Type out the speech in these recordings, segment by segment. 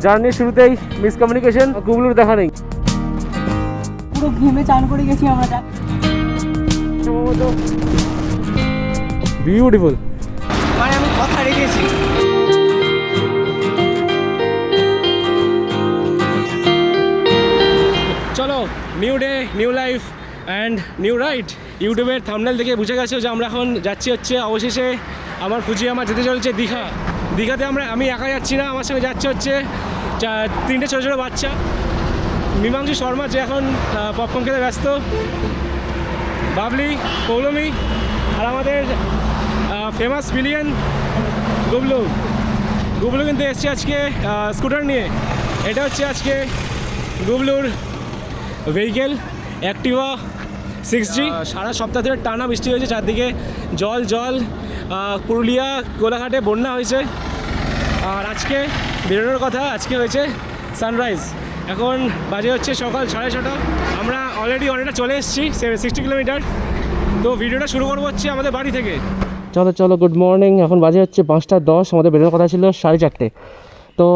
জার্নির শুরুতেই মিসকমিউনিকেশন, গুগলুর দেখা নেই। পুরো ঘেমে চান করে গেছি আমরা। বিউটিফুল, মানে আমি কথা রেখেছি। চলো, new day, new life and new ride. ইউটিউবের থাম্বনেল থেকে বুঝে গেছো যে আমরা এখন যাচ্ছি হচ্ছে অবশেষে আমার আমার যেতে চলছে দীঘা। দীঘাতে আমি একা যাচ্ছি না, আমার সঙ্গে যাচ্ছে হচ্ছে 3টে ছোটো ছোটো বাচ্চা। মীমাংসু শর্মা যে এখন পপকর্ন খেতে ব্যস্ত, বাবলি, পৌলমি, আর আমাদের ফেমাস ভিলিয়ান গুবলু। গুবলু কিন্তু এসছে আজকে স্কুটার নিয়ে। এটা হচ্ছে আজকে গুবলুর ভেহিকেল, অ্যাক্টিভা 6G। সারা সপ্তাহ ধরে টানা বৃষ্টি হয়েছে, চারদিকে জল জল। পুরুলিয়া কোলাঘাটে বন্যা হয়েছে। আর আজকে বেরোনোর কথা, আজকে হয়েছে সানরাইজ। এখন বাজে হচ্ছে সকাল 6:30। আমরা অলরেডি অনেকটা চলে এসেছি, 60 কিলোমিটার। তো ভিডিওটা শুরু করবো হচ্ছে আমাদের বাড়ি থেকে। চলো চলো, গুড মর্নিং। এখন বাজে হচ্ছে 5:10। আমাদের বেরোনোর কথা ছিল 4:30। তো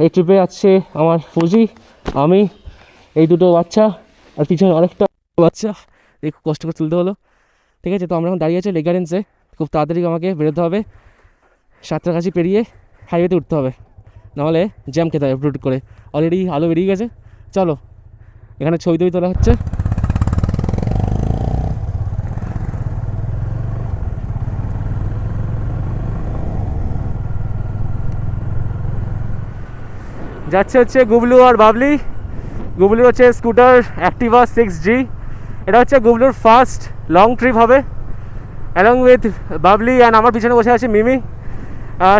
এই ট্রিপে আছে আমার ফুজি, আমি, এই দুটো বাচ্চা, আর পিছনে আরেকটা বাচ্চা। এই খুব কষ্ট করে তুলতে হলো, ঠিক আছে। তো আমরা এখন দাঁড়িয়ে আছি লেক গার্ডেন্সে। খুব তাড়াতাড়ি আমাকে বেরোতে হবে, সাঁতরাগাছি পেরিয়ে হাইওয়েতে উঠতে হবে, নাহলে জ্যাম খেতে হবে ব্রুট করে। অলরেডি আলো বেরিয়ে গেছে। চলো, এখানে ছবি টবি তোলা হচ্ছে। যাচ্ছে হচ্ছে গুবলু আর বাবলি। গুবলুর হচ্ছে স্কুটার অ্যাক্টিভা 6G। এটা হচ্ছে গুবলুর ফার্স্ট লং ট্রিপ হবে, অ্যালং উইথ বাবলি অ্যান্ড আমার পিছনে বসে আছে মিমি।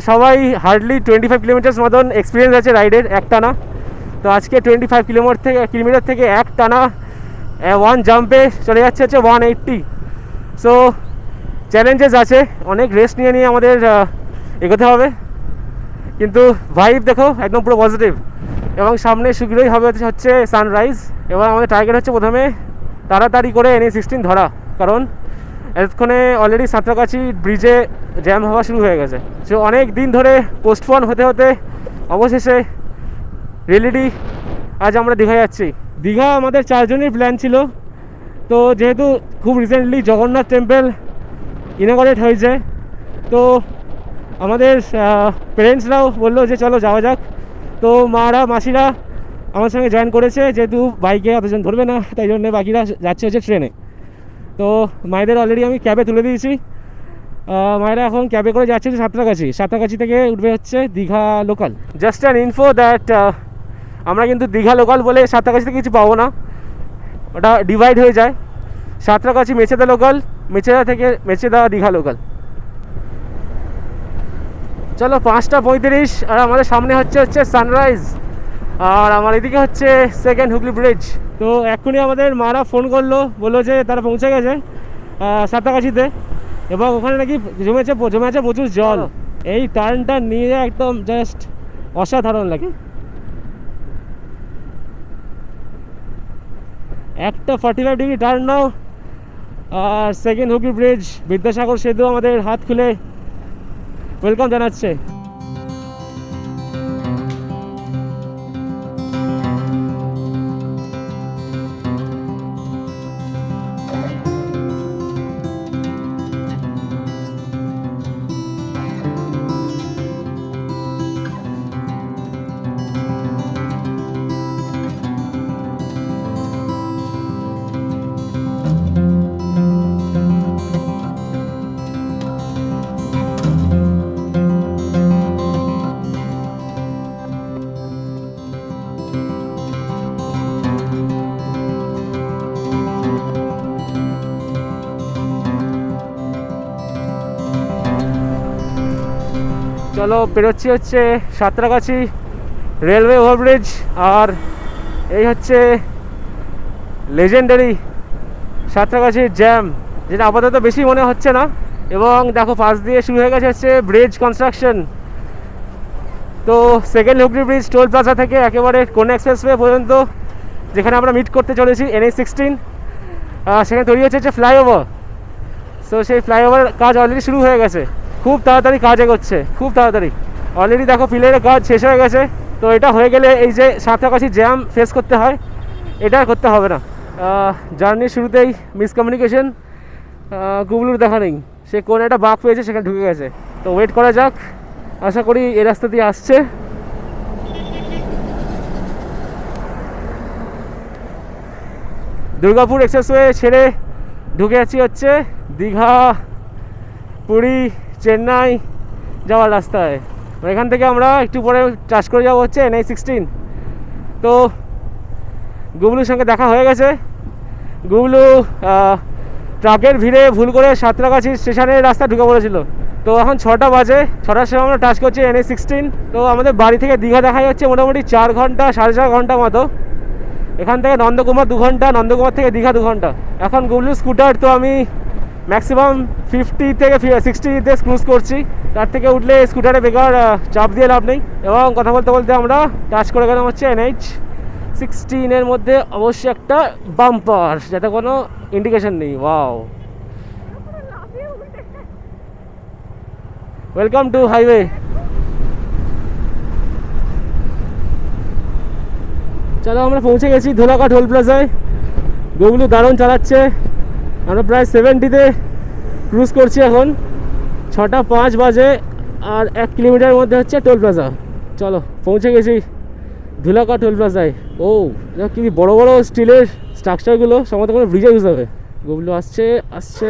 সবাই হার্ডলি 25 কিলোমিটার্স মতন এক্সপিরিয়েন্স আছে রাইডের একটানা। তো আজকে 25 কিলোমিটার থেকে একটানা ওয়ান জাম্পে চলে যাচ্ছে হচ্ছে 180। সো চ্যালেঞ্জেস আছে, অনেক রেস্ট নিয়ে নিয়ে আমাদের এগোতে হবে, কিন্তু ভাইব দেখো একদম পুরো পজিটিভ। এবং সামনে শীঘ্রই হবে হচ্ছে সানরাইজ। এবার আমাদের টার্গেট হচ্ছে প্রথমে তাড়াতাড়ি করে NH16 ধরা, কারণ এতক্ষণে অলরেডি সাঁতরাগাছি ব্রিজে জ্যাম হওয়া শুরু হয়ে গেছে। সো অনেক দিন ধরে পোস্টপোন হতে হতে অবশেষে রিয়েলিটি আজ আমরা দীঘা যাচ্ছি। দীঘা আমাদের 4 জনের প্ল্যান ছিল। তো যেহেতু খুব রিসেন্টলি জগন্নাথ টেম্পল ইনঅগরেট হয়েছে, তো আমাদের পেরেন্টসরাও বললো যে চলো যাওয়া যাক। তো মারা মাসিরা আমার সঙ্গে জয়েন করেছে, যেহেতু বাইকে অতজন ধরবে না, তাই জন্য বাকিরা যাচ্ছে হচ্ছে ট্রেনে। তো মায়েদের অলরেডি আমি ক্যাবে তুলে দিয়েছি। মায়েরা এখন ক্যাবে করে যাচ্ছে সাঁতরাগাছি থেকে উঠবে হচ্ছে Digha local. Just an info that আমরা কিন্তু দীঘা লোকাল বলে সাঁতরাগাছি থেকে কিছু পাবো না, ওটা ডিভাইড হয়ে যায়। সাঁতরাগাছি মেচেদা লোকাল, মেচেদা থেকে মেচেদা দীঘা লোকাল। চলো 5:35, আর আমাদের সামনে হচ্ছে সানরাইজ, আর আমার এদিকে হচ্ছে সেকেন্ড হুগলি ব্রিজ। তো এক্ষুনি আমাদের মারা ফোন করলো, বললো যে তারা পৌঁছে গেছে সাঁতরাগাছিতে, এবং ওখানে নাকি জমে আছে প্রচুর জল। এই টার্নটা নিয়ে একদম জাস্ট অসাধারণ লাগে। একটা 45 ডিগ্রি টার্ন নাও, আর সেকেন্ড হুগলি ব্রিজ, বিদ্যাসাগর সেতু আমাদের হাত খুলে ওয়েলকাম জানাচ্ছে। চলো পেরোচ্ছি হচ্ছে সাঁতরাগাছি রেলওয়ে ওভারব্রিজ, আর এই হচ্ছে লেজেন্ডারি সাঁতরাগাছির জ্যাম, যেটা আপাতত বেশি মনে হচ্ছে না। এবং দেখো পাশ দিয়ে শুরু হয়ে গেছে হচ্ছে ব্রিজ কনস্ট্রাকশন। তো second Hooghly bridge toll plaza থেকে একেবারে কন্যা এক্সপ্রেসওয়ে পর্যন্ত, যেখানে আমরা মিট করতে চলেছি NH16, সেখানে তৈরি হচ্ছে ফ্লাইওভার। সো সেই ফ্লাইওভার কাজ অলরেডি শুরু হয়ে গেছে, খুব তাড়াতাড়ি কাজ এগোচ্ছে, খুব তাড়াতাড়ি। অলরেডি দেখো পিলারের কাজ শেষ হয়ে গেছে, তো এটা হয়ে গেলে এই যে সাঁতরাগাছি জ্যাম ফেস করতে হয়, এটা আর করতে হবে না। জার্নির শুরুতেই মিসকমিউনিকেশন, গুবলুর দেখা নেই, সে কোন একটা বাঁক পেয়েছে সেখানে ঢুকে গেছে। তো ওয়েট করা যাক, আশা করি এই রাস্তা দিয়ে আসছে। দুর্গাপুর এক্সপ্রেসওয়ে ছেড়ে ঢুকে যাচ্ছি হচ্ছে দীঘা, পুরী, চেন্নাই যাওয়ার রাস্তায়। এখান থেকে আমরা একটু পরে টাচ করে যাবো হচ্ছে NH-16। তো গুবলুর সঙ্গে দেখা হয়ে গেছে। গুবলু ট্রাকের ভিড়ে ভুল করে সাঁতরাগাছি স্টেশনের রাস্তা ঢুকে পড়েছিল। তো এখন 6টা বাজে, 6টার সময় আমরা টাচ করছি NH-16। তো আমাদের বাড়ি থেকে দীঘা দেখা যাচ্ছে মোটামুটি 4 ঘন্টা 4.5 ঘন্টা মতো। এখান থেকে নন্দকুমার 2 ঘন্টা, নন্দকুমার থেকে দীঘা 2 ঘন্টা। এখন গুবলু স্কুটার, তো আমি ম্যাক্সিমাম 50 থেকে 60তে ক্রুজ করছি। তার থেকে উঠলে স্কুটারে বেকার চাপ দিয়ে লাভ নেই। এবং কথা বলতে বলতে আমরা টাচ করে গেলাম হচ্ছে NH-16 এর মধ্যে অবশ্যই একটা বাম্পার, যাতে কোনো ইন্ডিকেশন নেই। Wow, welcome to highway. চলো, আমরা পৌঁছে গেছি ধোলাকা টোল প্লাজায়। গুবলু দারুণ চালাচ্ছে। আমরা প্রায় 70তে ক্রুজ করছি এখন। 6টা 5 বাজে, আর 1 কিলোমিটার মধ্যে হচ্ছে টোল প্লাজা। চলো, পৌঁছে গেছি ধুলাকা টোল প্লাজায়। ও, কি বড় বড় স্টিলের স্ট্রাকচারগুলো, সম্ভবত কোনো ব্রিজে ইউজ হবে। গুবলু আসছে আসছে।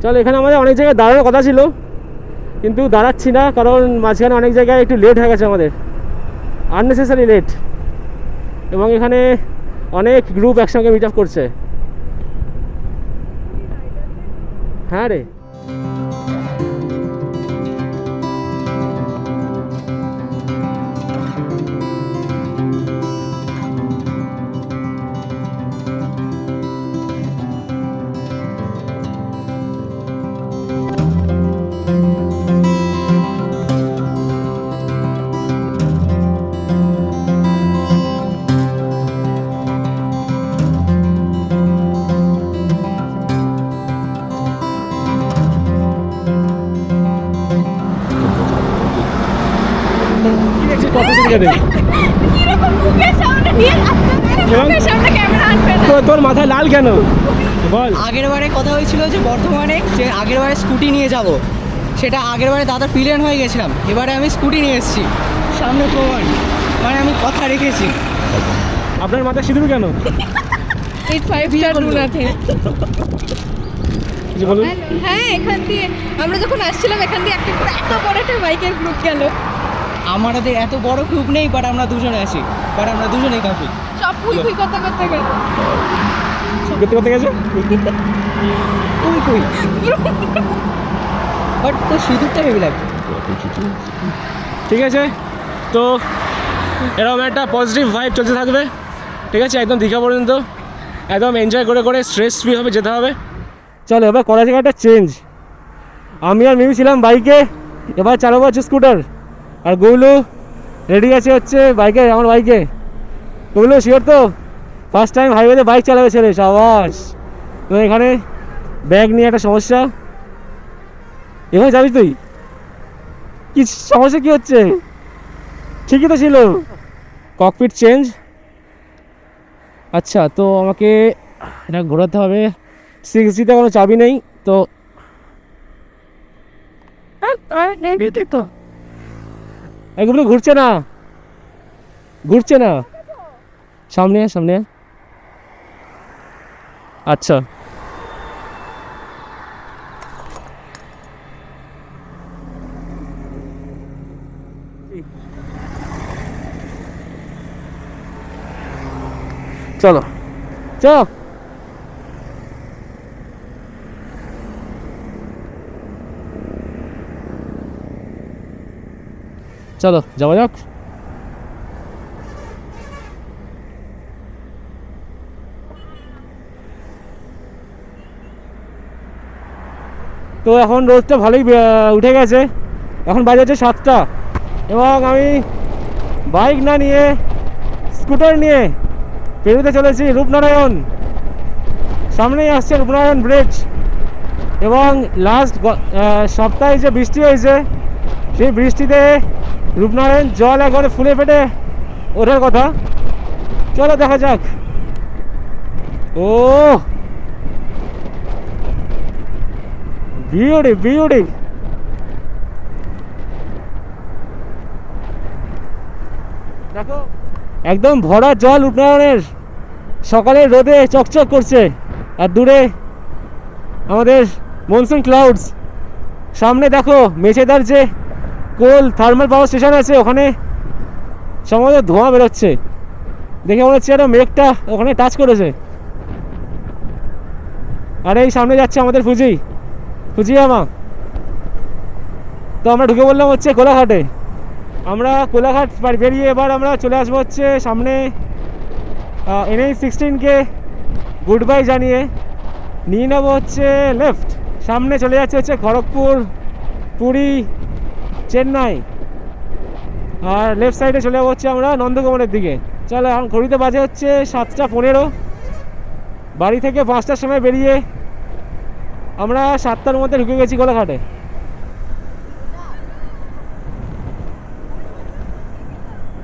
চলো, এখানে আমাদের অনেক জায়গায় দাঁড়ানোর কথা ছিল, কিন্তু দাঁড়াচ্ছি না, কারণ মাঝখানে অনেক জায়গায় একটু লেট হয়ে গেছে আমাদের, আননেসেসারি লেট। এবং এখানে অনেক গ্রুপ একসঙ্গে মিট আপ করছে। হ্যাঁ রে, কি দেখছিস কত দিকে দেখ? এরকম মুখের সামনে নিয়ে আসতে মুখের সামনে ক্যামেরা আনবে না। তোর মাথায় লাল কেন বল? আগের বারে কথা হয়েছিল যে বর্ধমানে যে আগের বারে স্কুটি নিয়ে যাব, সেটা আগের বারে দাদার প্লেন হয়ে গেছিলাম, এবারে আমি স্কুটি নিয়ে এসেছি। সামনে প্রমাণ, মানে আমি কথা রেখেছি। আপনার মাথায় সিঁদুর কেন? এই 5 স্টার রুল আছে। কিছু বলুন। হ্যাঁ, এখান দিয়ে আমরা যখন আসছিলাম এখান দিয়ে একটা করে এত বড় একটা বাইকের গ্রুপ গেল। আমাদের এত বড় গ্রুপ নেই, বাট আমরা দুজনে আছি, বাট আমরা দুজনেই কাফি। সব ফুই ফুই করতে করতে গেল। করতে করতে গেছে। তুই কই? বাট তোর সিঁদুরটা হেভি লাগছে। ঠিক আছে, তো এরকম একটা পজিটিভ ভাইব চলতে থাকবে। ঠিক আছে, একদম দীঘা পর্যন্ত একদম এনজয় করে করে স্ট্রেস ফ্রি হবে যেতে হবে। চলো, এবার করা জায়গা একটা চেঞ্জ। আমি আর মিমি ছিলাম বাইকে, এবার চালাবো হচ্ছে স্কুটার। আর গুবলু রেডি আছে হচ্ছে বাইকে, আমার বাইকে। গুবলু শিওর তো? ফার্স্ট টাইম হাইওয়েতে বাইক চালাবে ছেলে, সাবাস। তো এখানে ব্যাগ নিয়ে একটা সমস্যা। এভাবে যাবি তুই? কি সমস্যা, কি হচ্ছে? ঠিকই তো ছিল। Cockpit change. আচ্ছা, তো আমাকে এটা ঘোরাতে হবে। 6Gতে কোনো চাবি নেই তো। এগুলো ঘুরছে না, ঘুরছে না। সামনে আয়, সামনে আয়। আচ্ছা, চলো চলো। চলো যাওয়া যাক। তো এখন রোদটা ভালোই উঠে গেছে। এখন বাজে হচ্ছে 7টা, এবং আমি বাইক না নিয়ে স্কুটার নিয়ে পেরুতে চলেছি রূপনারায়ণ। সামনেই আসছে রূপনারায়ণ ব্রিজ। এবং লাস্ট সপ্তাহে যে বৃষ্টি হয়েছে সেই বৃষ্টিতে রূপনারায়ণ জল একবারে ফুলে ফেটে ওঠার কথা। চলো দেখা যাক। ও বিউটি বিউটি। দেখো একদম ভরা জল রূপনারায়ণের, সকালের রোদে চকচক করছে। আর দূরে আমাদের মনসুন ক্লাউডস। সামনে দেখো মেছেদার যে কোল থার্মাল পাওয়ার স্টেশন আছে, ওখানে সম্ভবত ধোঁয়া বেরোচ্ছে। দেখে মনে হচ্ছে একটা মেঘটা ওখানে টাচ করেছে। আর এই সামনে যাচ্ছে আমাদের ফুজিয়ামা। তো আমরা ঢুকে বললাম হচ্ছে কোলাঘাটে। আমরা কোলাঘাট বেরিয়ে এবার আমরা চলে আসবো হচ্ছে সামনে NH-16কে গুড বাই জানিয়ে নিয়ে নেবো হচ্ছে লেফট। সামনে চলে যাচ্ছে হচ্ছে খড়গপুর, পুরী, চেন্নাই। আর লেফট সাইডে চলে যাবো হচ্ছে আমরা নন্দকুমারের দিকে। চলো এখন ঘড়িতে বাজে হচ্ছে 7:15। বাড়ি থেকে 5টার সময় বেরিয়ে আমরা 7টার মধ্যে ঢুকে গেছি কোলাঘাটে।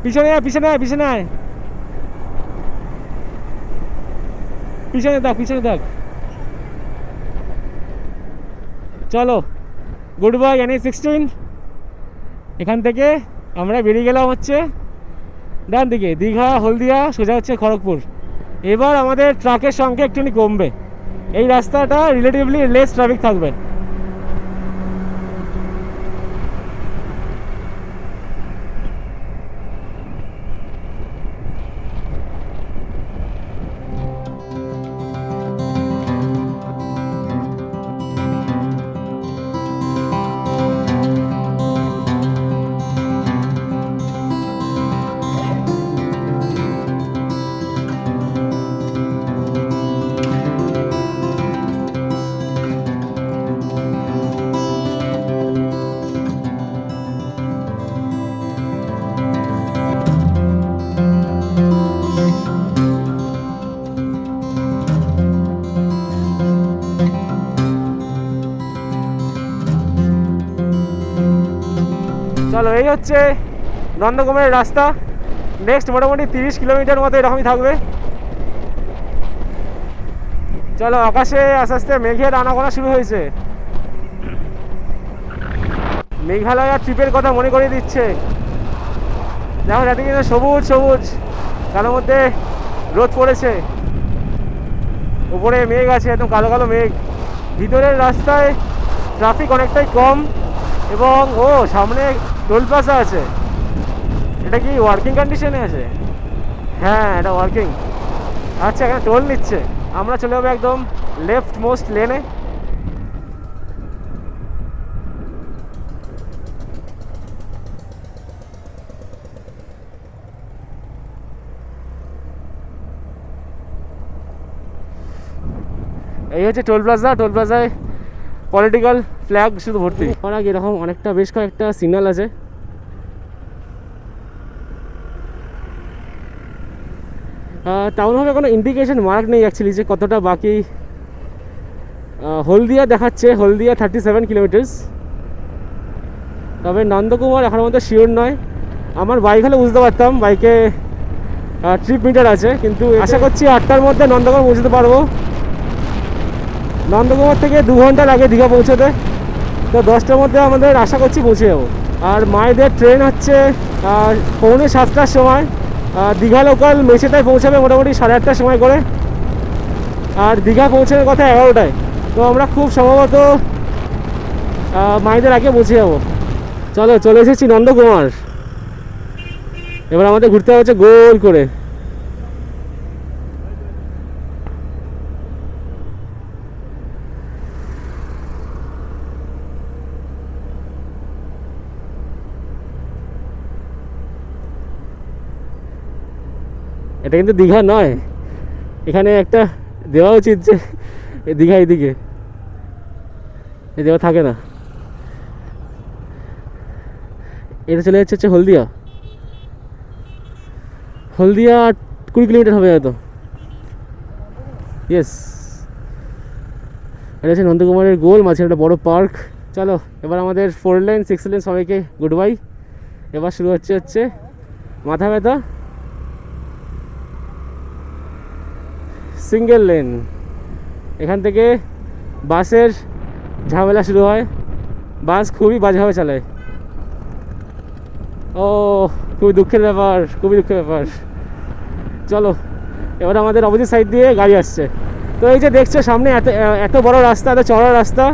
পিছনে আয়, পিছনে আয়, পিছনে আয়, পিছনে দেখ, পিছনে দেখ। চলো গুড বাই NH-16। এখান থেকে আমরা বেরিয়ে গেলাম হচ্ছে ডান দিকে, দীঘা, হলদিয়া, সোজা হচ্ছে খড়গপুর। এবার আমাদের ট্রাকের সংখ্যা একটুখানি কমবে। এই রাস্তাটা রিলেটিভলি লেস ট্রাফিক থাকবে। চলো এই হচ্ছে নন্দকুমারের রাস্তা। নেক্সট মোটামুটি 30 কিলোমিটার মতো এরকমই থাকবে। চলো আকাশে আস্তে আস্তে মেঘের আনাগোনা শুরু হয়েছে। মেঘালয় ট্রিপের কথা মনে করিয়ে দিচ্ছে। দেখো যাতে কিন্তু সবুজ সবুজ, তার মধ্যে রোদ পড়েছে, উপরে মেঘ আছে, একদম কালো কালো মেঘ। ভিতরের রাস্তায় ট্রাফিক অনেকটাই কম। এবং সামনে টোল প্লাজা আছে। এটা কি ওয়ার্কিং কন্ডিশনে আছে? হ্যাঁ এটা ওয়ার্কিং। আচ্ছা এখানে টোল নিচ্ছে। আমরা চলে যাবো একদম লেফট মোস্ট লেনে। এই হচ্ছে টোল প্লাজা। টোল প্লাজায় পলিটিক্যাল ফ্ল্যাগ শুধু ভর্তি। আমার আগে এরকম অনেকটা বেশ কয়েকটা সিগন্যাল আছে। তেমনভাবে কোনো ইন্ডিকেশন মার্ক নেই অ্যাকচুয়ালি যে কতটা বাকি। হলদিয়া দেখাচ্ছে, হলদিয়া 37 কিলোমিটার্স। তবে নন্দকুমার এখনের মধ্যে শিওর নয়। আমার বাইক হলে বুঝতে পারতাম, বাইকে ট্রিপ মিটার আছে। কিন্তু আশা করছি 8টার মধ্যে নন্দকুমার পৌঁছতে পারবো। নন্দকুমার থেকে 2 ঘন্টা লাগে দীঘা পৌঁছতে। তো 10টার মধ্যে আমাদের আশা করছি পৌঁছে যাবো। আর মায়েদের ট্রেন হচ্ছে 6:45-7টার সময়। দীঘা লোকাল মেছেটায় পৌঁছাবে মোটামুটি 8:30টার সময় করে। আর দীঘা পৌঁছানোর কথা 11টায়। তো আমরা খুব সম্ভবত মায়েদের আগে পৌঁছে যাবো। চলো চলে এসেছি নন্দকুমার। এবার আমাদের ঘুরতে হচ্ছে গোল করে। এটা কিন্তু দীঘা নয়। এখানে একটা দেওয়া উচিত যে দীঘা এদিকে, দেওয়া থাকে না। এটা চলে যাচ্ছে হলদিয়া। হলদিয়া 20 কিলোমিটার হবে হয়তো। ইয়েস, এটা হচ্ছে নন্দকুমারের গোল, মাঝে একটা বড় পার্ক। চলো এবার আমাদের 4 লেন 6 লেন সবাইকে গুড বাই। এবার শুরু হচ্ছে মাথা ব্যথা সিঙ্গেল লেন। এখান থেকে বাসের ঝামেলা শুরু হয়, বাস খুবই বাজেভাবে চালায়। ও খুবই দুঃখের ব্যাপার, খুবই দুঃখের ব্যাপার। চলো এবার আমাদের অপোজিট সাইড দিয়ে গাড়ি আসছে। তো এই যে দেখছো সামনে এত বড় রাস্তা, এত চড়া রাস্তা,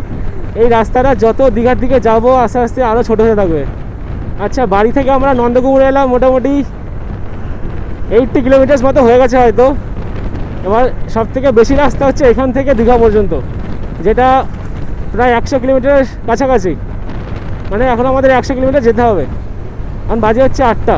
এই রাস্তাটা যত দীঘার দিকে যাবো আস্তে আস্তে আরও ছোটো হয়ে থাকবে। আচ্ছা, বাড়ি থেকে আমরা নন্দকুমার এলাম মোটামুটি 80 কিলোমিটার মতো হয়ে গেছে হয়তো। এবার সব থেকে বেশি রাস্তা হচ্ছে এখান থেকে দীঘা পর্যন্ত, যেটা প্রায় 100 কিলোমিটার কাছাকাছি। মানে এখন আমাদের 100 কিলোমিটার যেতে হবে। এখন বাজে হচ্ছে 8টা।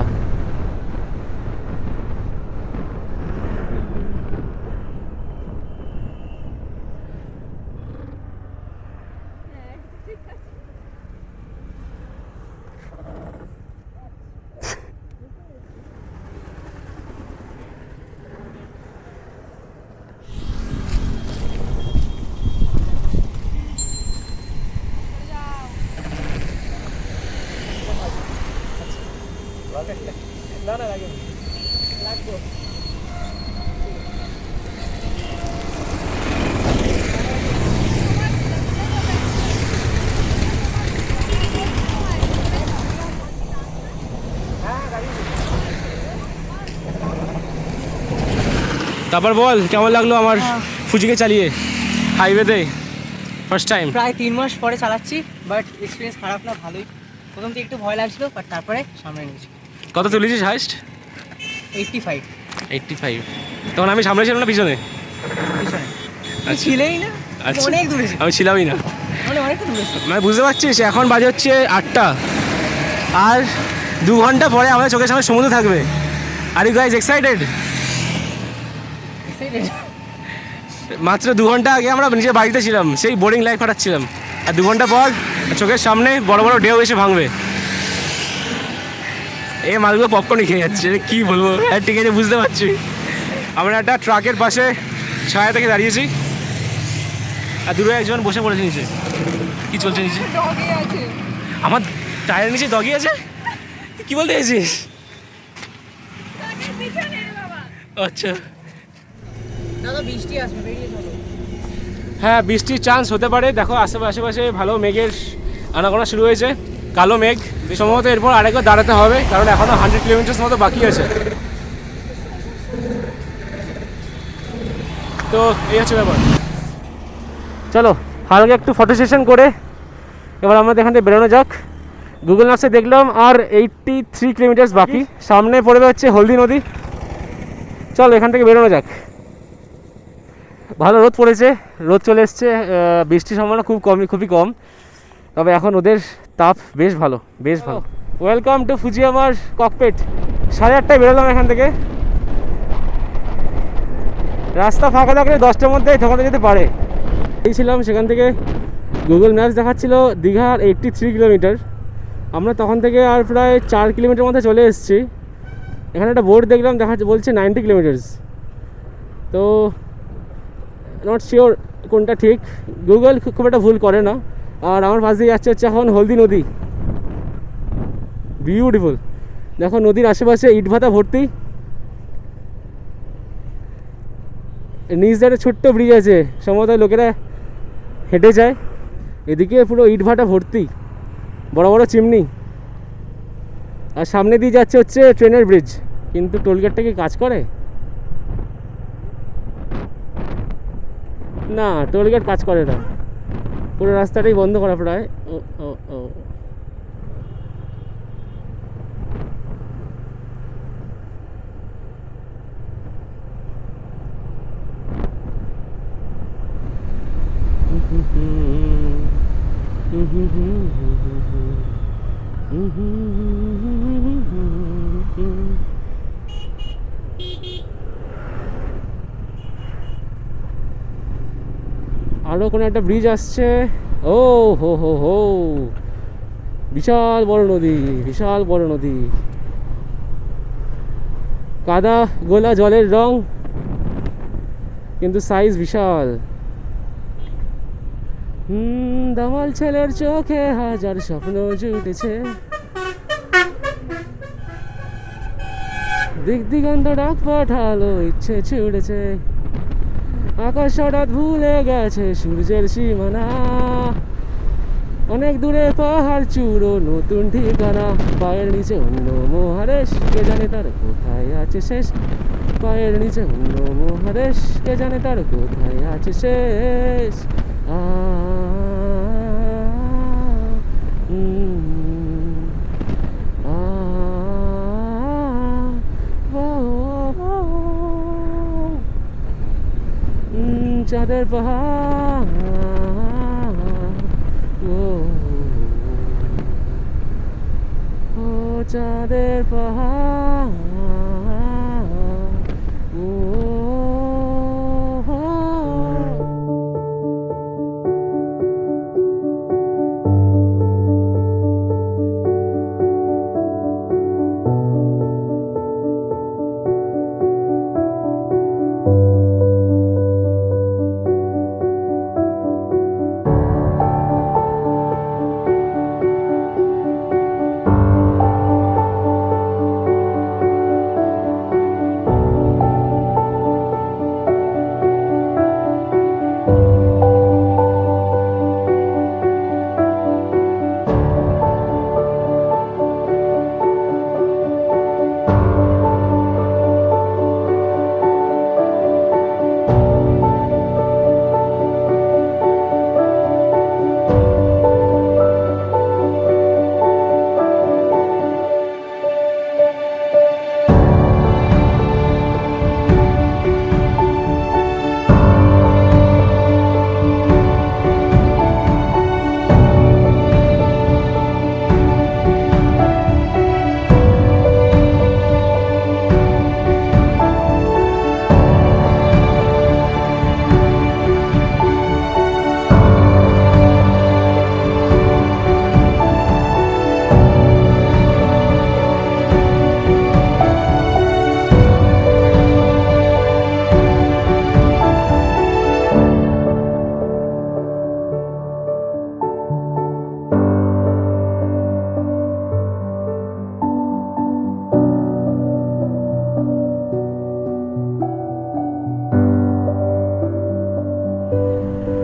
তারপর বল কেমন লাগলো আমার ফুজিকে চালিয়ে হাইওয়েতে ফার্স্ট টাইম? প্রায় 3 মাস পরে চালাচ্ছি, বাট এক্সপিরিয়েন্স খারাপ না, ভালোই। প্রথম থেকে একটু ভয় লাগছিল, বাট তারপরে সামনে নিয়েছি। কত চলেছিস হাইস্ট? 85 85। তখন আমি সামনে ছিলাম না পিছনে? পিছনে আচ্ছা। ছিলেই না, আচ্ছা, অনেক দূরে ছিল। আমি ছিলামই না। মানে অনেকটা দূরে ছিল। মানে বুঝতে পারছিস এখন বাজে হচ্ছে 8টা, আর 2 ঘন্টা পরে আমাদের চোখের সামনে সমুদ্র থাকবে। Are you guys excited? মাত্র 2 ঘন্টা আগে আমরা নিজের বাড়িতে ছিলাম, সেই বোরিং লাইফ কাটাচ্ছিলাম, আর 2 ঘন্টা পর চোখের সামনে বড় বড় ঢেউ এসে ভাঙবে। এই মালগুলো পপকর্নই খেয়ে যাচ্ছে, কি বলবো। হ্যাঁ ঠিক আছে, বুঝতে পারছি। আমরা একটা ট্রাকের পাশে ছায়া থেকে দাঁড়িয়েছি, আর দূরে একজন বসে পড়েছে নিচে। কি চলছে নিচে? ডগি আছে আমার টায়ারের নিচে ডগি আছে? কি বলতে চাইছিস? তাকে পিছনে রে বাবা। আচ্ছা, দাদা বৃষ্টি আসবে, বেরিয়ে চলো। হ্যাঁ বৃষ্টির চান্স হতে পারে। দেখো আশেপাশে ভালো মেঘের আনাগোনা শুরু হয়েছে, কালো মেঘ। সম্ভবত এরপর আরেকবার দাঁড়াতে হবে, কারণ এখনও 100 কিলোমিটার মতো বাকি আছে। তো এই হচ্ছে ব্যাপার। চলো হালকা একটু ফটো সেশন করে এবার আমাদের এখান থেকে বেরোনো যাক। গুগল ম্যাপসে দেখলাম আর 83 কিলোমিটার বাকি, সামনে পড়বে হচ্ছে হলদি নদী। চলো এখান থেকে বেরোনো যাক। ভালো রোদ পড়েছে, রোদ চলে এসছে, বৃষ্টির সম্ভাবনা খুবই কম। তবে এখন ওদের তাপ বেশ ভালো, বেশ ভালো। ওয়েলকাম টু ফুজিয়ামার ককপিট। 8:30টায় বেরোলাম এখান থেকে। রাস্তা ফাঁকা থাকলে 10টার মধ্যে ঠকাতে যেতে পারে। এই ছিলাম, সেখান থেকে গুগল ম্যাপস দেখাচ্ছিল দীঘার 83 কিলোমিটার। আমরা তখন থেকে আর প্রায় 4 কিলোমিটার মধ্যে চলে এসেছি। এখানে একটা বোর্ড দেখলাম, বলছে 90 কিলোমিটার্স। তো নট শিওর কোনটা ঠিক, গুগল খুব একটা ভুল করে না। আর আমার পাশ দিয়ে যাচ্ছে এখন হলদি নদী, বিউটিফুল। দেখো নদীর আশেপাশে ইটভাটা ভর্তি, নিচ দিয়ে একটা ছোট্ট ব্রিজ আছে, সম্ভবত লোকেরা হেঁটে যায়। এদিকে পুরো ইটভাটা ভর্তি, বড় বড় চিমনি। আর সামনে দিয়ে যাচ্ছে হচ্ছে ট্রেনের ব্রিজ, কিন্তু টোলগেটটা কি কাজ করে? না, টোলগেট কাজ করে না, পুরো রাস্তাটাই বন্ধ করা প্রায়। ও ও ও আরও কোনো একটা ব্রিজ আসছে। ও হো হো হো, বিশাল বড় নদী, বিশাল বড় নদী। কাদা গোলা জলের রং, কিন্তু সাইজ বিশাল। দামাল ছেলের চোখে হাজার স্বপ্ন জুটেছে, দিক দিগন্ত ডাক পাঠালো, ইচ্ছে ছুটেছে, আকাশ হঠাৎ ভুলে গেছে সূর্যের সীমানা, অনেক দূরে পাহাড় চূড়ো নতুন ঠিকানা, পায়ের নিচে অন্য মহাদেশ, কে জানে তার কোথায় আছে শেষ, পায়ের নিচে অন্য মহাদেশ, কে জানে তার কোথায় আছে শেষ। চাঁদের পাহাড়, ও চাঁদের পাহাড়, ও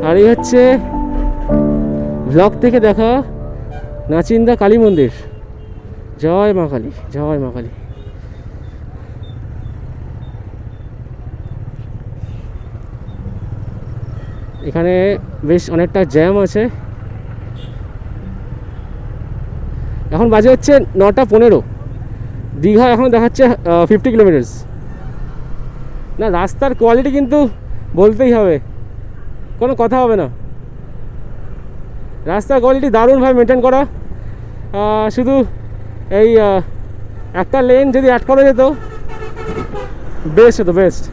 আর এই হচ্ছে ব্লগ থেকে দেখা নাচিন্দা কালী মন্দির। জয় মা কালী, জয় মা কালী। এখানে বেশ অনেকটা জ্যাম আছে। এখন বাজে হচ্ছে 9:15। দীঘা এখন দেখাচ্ছে 50 কিলোমিটার্স। না, রাস্তার কোয়ালিটি কিন্তু বলতেই হবে, কোনো কথা হবে না। রাস্তার কোয়ালিটি দারুণভাবে মেনটেন করা। শুধু এই একটা লেন যদি অ্যাড করা যেত বেস্ট হতো, বেস্ট।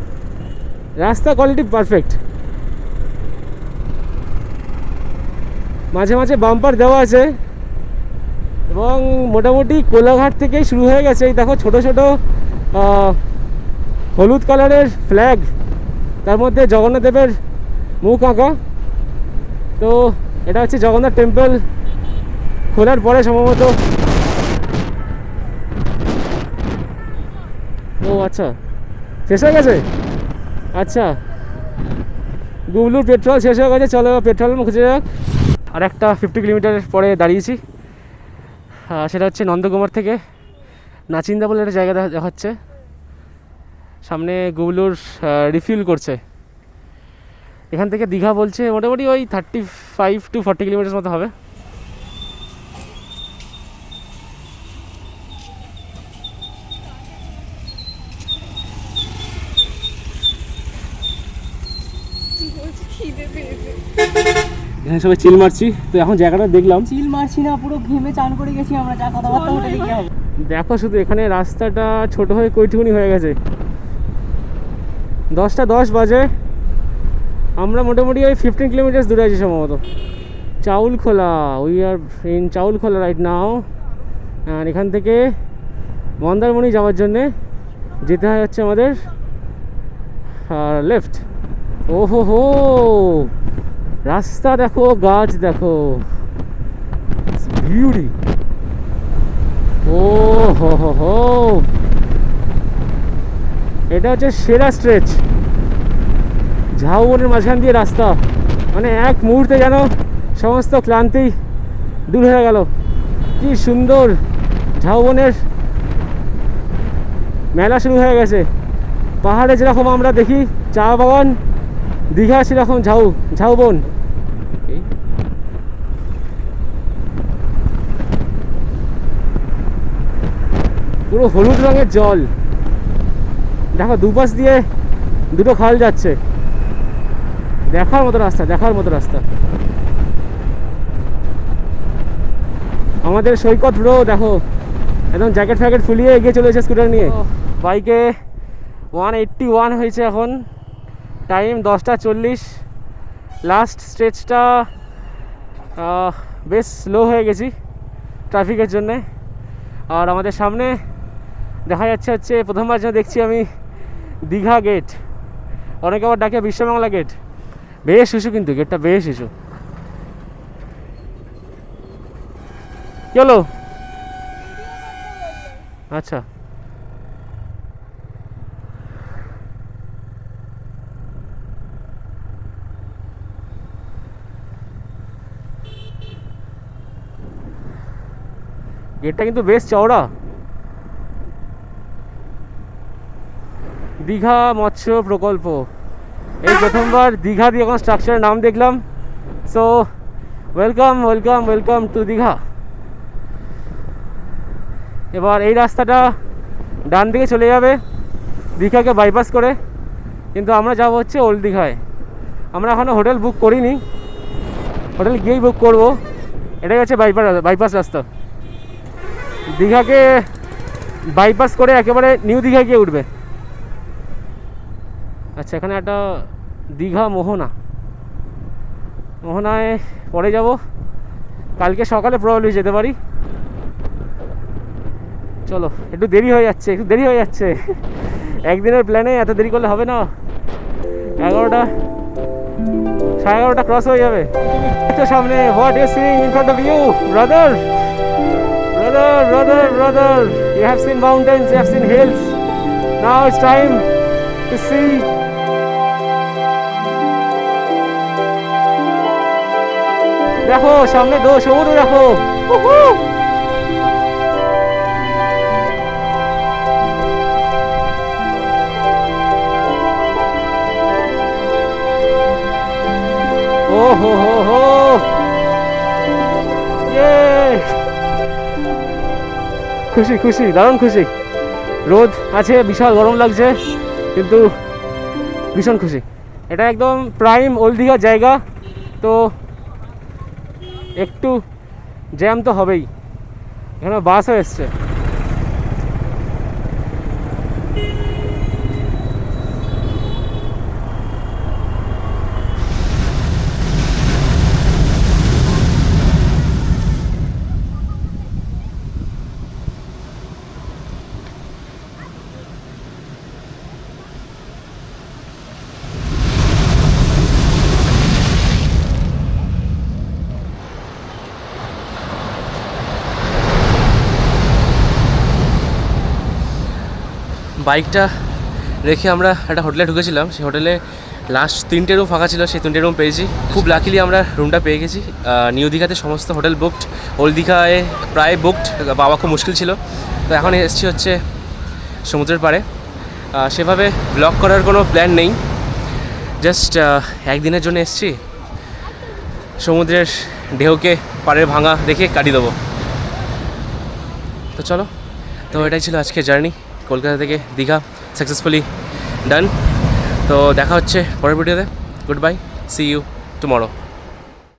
রাস্তার কোয়ালিটি পারফেক্ট। মাঝে মাঝে বাম্পার দেওয়া আছে এবং মোটামুটি কোলাঘাট থেকেই শুরু হয়ে গেছে। এই দেখো ছোট ছোট হলুদ কালারের ফ্ল্যাগ, তার মধ্যে জগন্নাথ দেবের মুখ আঁকা। তো এটা হচ্ছে জগন্নাথ টেম্পল খোলার পরে সম্ভবত। ও আচ্ছা, শেষ হয়ে গেছে। আচ্ছা, গুবলুর পেট্রোল শেষ হয়ে গেছে, চলো পেট্রোল খুঁজে যাক। আর একটা 50 কিলোমিটার পরে দাঁড়িয়েছি, সেটা হচ্ছে নন্দকুমার থেকে নাচিন্দা বলে একটা জায়গা দেখাচ্ছে। সামনে গুবলুর রিফিল করছে। এখান থেকে দীঘা বলছে মোটামুটি ওই 35 to 40 কিলোমিটার মতো হবে। এখানে সবাই চিল মারছি। তো এখন জায়গাটা দেখলাম, চিল মারছি না, পুরো ঘেমে চান করে গেছি আমরা। যা কথাবার্তা ওটা দেখে হবে। দেখো শুধু এখানে রাস্তাটা ছোট হয়ে কইটুকুনি হয়ে গেছে। 10:10 বাজে, আমরা মোটামুটি ওই 15 কিলোমিটার দূরে আছি সম্ভবত। Chaulkhola, we are in Chaulkhola right now. আর এখান থেকে মন্দারমণি যাওয়ার জন্যে যেতে হয় হচ্ছে আমাদের লেফট। ওহো হো, রাস্তা দেখো, গাছ দেখো, বিউটি। ও হো হো হো, এটা হচ্ছে সেরা স্ট্রেচ, ঝাউবনের মাঝখান দিয়ে রাস্তা, মানে এক মুহূর্তে যেন সমস্ত ক্লান্তি দূর হয়ে গেল। কি সুন্দর, ঝাউবনের মেলা শুরু হয়ে গেছে। পাহাড়ে যেরকম আমরা দেখি চা বাগান, দীঘা সেরকম ঝাউবন। পুরো হলুদ রঙের জল, দেখো দুপাশ দিয়ে দুটো খাল যাচ্ছে, দেখার মতো রাস্তা, দেখার মতো রাস্তা। আমাদের সৈকত ব্রো দেখো একদম জ্যাকেট ফ্যাকেট ফুলিয়ে এগিয়ে চলেছে স্কুটার নিয়ে। বাইকে 181 হয়েছে এখন, টাইম 10:40। লাস্ট স্ট্রেচটা বেশ স্লো হয়ে গেছি ট্রাফিকের জন্যে। আর আমাদের সামনে দেখা যাচ্ছে হচ্ছে প্রথমবার যা দেখছি আমি দীঘা গেট, অনেকে আবার ডাকে বিশ্ববাংলা গেট। বেশ ইস্যু, কিন্তু গেটটা বেশ ইস্যু। কি হলো? আচ্ছা, গেটটা কিন্তু বেশ চওড়া। দীঘা মৎস্য প্রকল্প, এই প্রথমবার দীঘা দিয়ে কোনো স্ট্রাকচারের নাম দেখলাম। So welcome welcome welcome to Digha. এবার এই রাস্তাটা ডান দিকে চলে যাবে দীঘাকে বাইপাস করে, কিন্তু আমরা যাব হচ্ছে ওল্ড দীঘায়। আমরা এখনও হোটেল বুক করিনি, হোটেল গিয়েই বুক করব। এটাই হচ্ছে বাইপাস রাস্তা, দীঘাকে বাইপাস করে একেবারে নিউ দীঘায় গিয়ে উঠবে। আচ্ছা, এখানে একটা দীঘা মোহনায় পরে যাব, কালকে সকালে প্রবলেম যেতে পারি। চলো, একটু দেরি হয়ে যাচ্ছে, একদিনের প্ল্যানে এত দেরি করলে হবে না। 11:30 ক্রস হয়ে যাবে। সামনে what you seeing in front of you brother, you have seen mountains, you have seen hills, now it's time to see দেখো সামনে সমুদ্র দেখো। ও হো হো হো, খুশি, দারুণ খুশি। রোদ আছে, বিশাল গরম লাগছে, কিন্তু ভীষণ খুশি। এটা একদম প্রাইম ওল্ড দীঘার জায়গা, তো একটু জ্যাম তো হবেই, এখানে বাসও এসছে। বাইকটা রেখে আমরা একটা হোটেলে ঢুকেছিলাম, সেই হোটেলে লাস্ট 3টে রুম ফাঁকা ছিল, সেই 3টে রুম পেয়েছি। খুব লাকিলি আমরা রুমটা পেয়ে গেছি। নিউ দীঘাতে সমস্ত হোটেল বুকড, ওল্ড দীঘায় প্রায় বুকড, পাওয়া খুব মুশকিল ছিল। তো এখন এসেছি হচ্ছে সমুদ্রের পাড়ে। সেভাবে ব্লগ করার কোনো প্ল্যান নেই, জাস্ট একদিনের জন্য এসেছি, সমুদ্রের ঢেউকে পাড়ের ভাঙা দেখে কাটিয়ে দেবো। তো চলো, তো এটাই ছিল আজকের জার্নি, কলকাতা থেকে দীঘা সাকসেসফুলি ডান। তো দেখা হচ্ছে পরের ভিডিওতে। Goodbye, see you tomorrow.